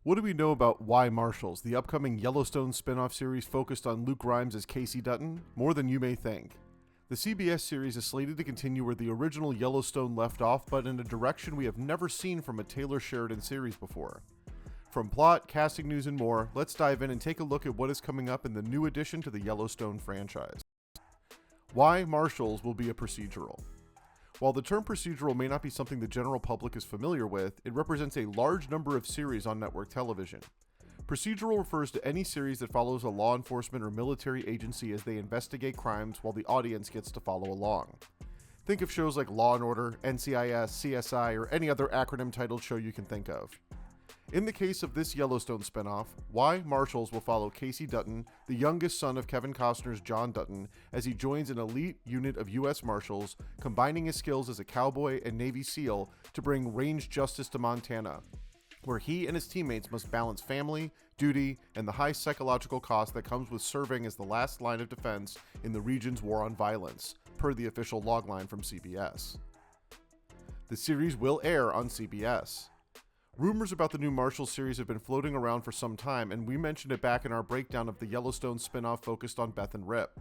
What do we know about YELLOWSTONE, the upcoming Yellowstone spin-off series focused on Luke Grimes as Casey Dutton? More than you may think. The CBS series is slated to continue where the original Yellowstone left off, but in a direction we have never seen from a Taylor Sheridan series before. From plot, casting news, and more, let's dive in and take a look at what is coming up in the new addition to the Yellowstone franchise. MARSHALS will be a procedural. While the term procedural may not be something the general public is familiar with, it represents a large number of series on network television. Procedural refers to any series that follows a law enforcement or military agency as they investigate crimes while the audience gets to follow along. Think of shows like Law & Order, NCIS, CSI, or any other acronym-titled show you can think of. In the case of this Yellowstone spinoff, MARSHALS will follow Casey Dutton, the youngest son of Kevin Costner's John Dutton, as he joins an elite unit of U.S. Marshals, combining his skills as a cowboy and Navy SEAL to bring range justice to Montana, where he and his teammates must balance family, duty, and the high psychological cost that comes with serving as the last line of defense in the region's war on violence, per the official logline from CBS. The series will air on CBS. Rumors about the new Marshals series have been floating around for some time, and we mentioned it back in our breakdown of the Yellowstone spinoff focused on Beth and Rip.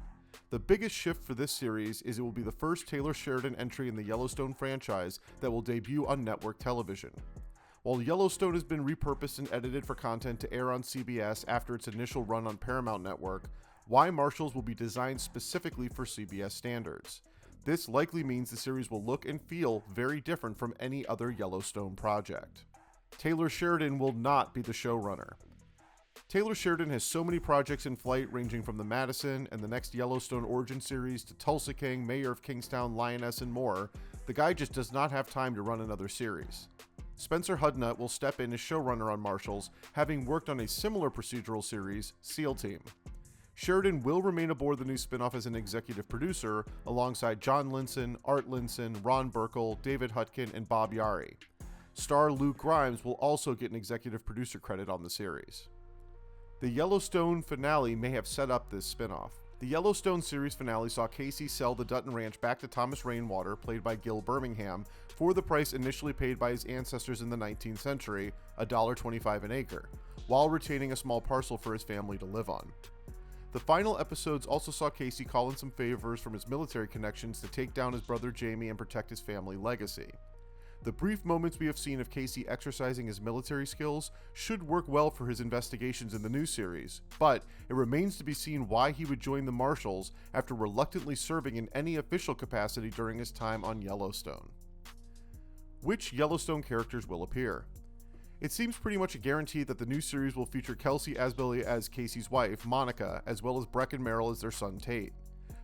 The biggest shift for this series is it will be the first Taylor Sheridan entry in the Yellowstone franchise that will debut on network television. While Yellowstone has been repurposed and edited for content to air on CBS after its initial run on Paramount Network, MARSHALS will be designed specifically for CBS standards. This likely means the series will look and feel very different from any other Yellowstone project. Taylor Sheridan will not be the showrunner. Taylor Sheridan has so many projects in flight, ranging from the Madison and the next Yellowstone Origin series to Tulsa King, Mayor of Kingstown, Lioness, and more. The guy just does not have time to run another series. Spencer Hudnut will step in as showrunner on Marshals, having worked on a similar procedural series, SEAL Team. Sheridan will remain aboard the new spinoff as an executive producer, alongside John Linson, Art Linson, Ron Burkle, David Hutkin, and Bob Yari. Star Luke Grimes will also get an executive producer credit on the series. The Yellowstone finale may have set up this spinoff. The Yellowstone series finale saw Casey sell the Dutton Ranch back to Thomas Rainwater, played by Gil Birmingham, for the price initially paid by his ancestors in the 19th century, $1.25 an acre, while retaining a small parcel for his family to live on. The final episodes also saw Casey call in some favors from his military connections to take down his brother Jamie and protect his family legacy. The brief moments we have seen of Casey exercising his military skills should work well for his investigations in the new series, but it remains to be seen why he would join the Marshals after reluctantly serving in any official capacity during his time on Yellowstone. Which Yellowstone characters will appear? It seems pretty much a guarantee that the new series will feature Kelsey Asbilley as Casey's wife, Monica, as well as Breck and Merrill as their son, Tate.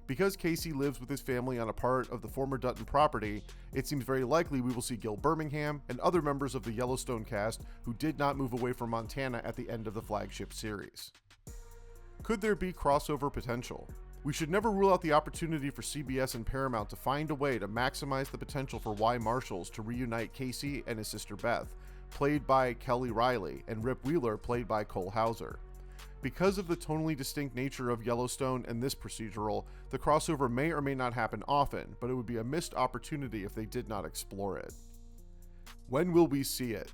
Because Casey lives with his family on a part of the former Dutton property, it seems very likely we will see Gil Birmingham and other members of the Yellowstone cast who did not move away from Montana at the end of the flagship series. Could there be crossover potential? We should never rule out the opportunity for CBS and Paramount to find a way to maximize the potential for MARSHALS to reunite Casey and his sister Beth, played by Kelly Riley, and Rip Wheeler, played by Cole Hauser. Because of the tonally distinct nature of Yellowstone and this procedural, the crossover may or may not happen often, but it would be a missed opportunity if they did not explore it. When will we see it?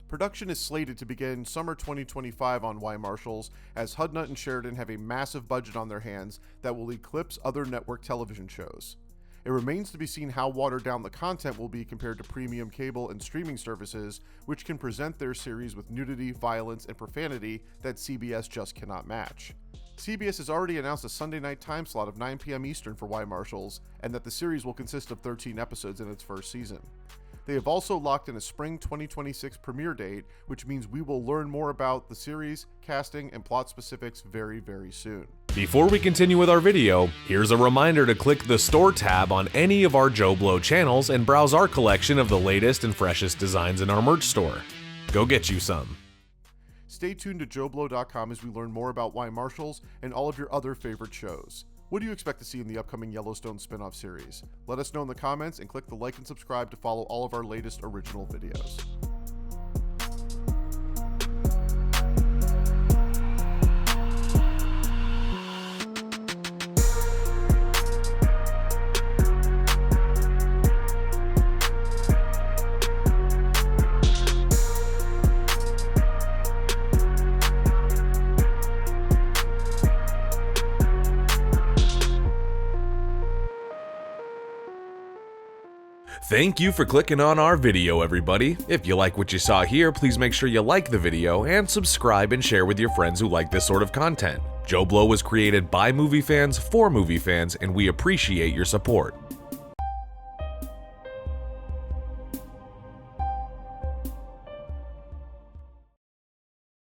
Production is slated to begin summer 2025 on MARSHALS, as Hudnut and Sheridan have a massive budget on their hands that will eclipse other network television shows. It remains to be seen how watered down the content will be compared to premium cable and streaming services, which can present their series with nudity, violence, and profanity that CBS just cannot match. CBS has already announced a Sunday night time slot of 9 p.m. Eastern for MARSHALS, and that the series will consist of 13 episodes in its first season. They have also locked in a spring 2026 premiere date, which means we will learn more about the series, casting, and plot specifics very, very soon. Before we continue with our video, here's a reminder to click the Store tab on any of our JoBlo channels and browse our collection of the latest and freshest designs in our merch store. Go get you some. Stay tuned to JoBlo.com as we learn more about MARSHALS and all of your other favorite shows. What do you expect to see in the upcoming Yellowstone spin-off series? Let us know in the comments and click the like and subscribe to follow all of our latest original videos. Thank you for clicking on our video, everybody. If you like what you saw here, please make sure you like the video and subscribe and share with your friends who like this sort of content. JoBlo was created by movie fans for movie fans, and we appreciate your support.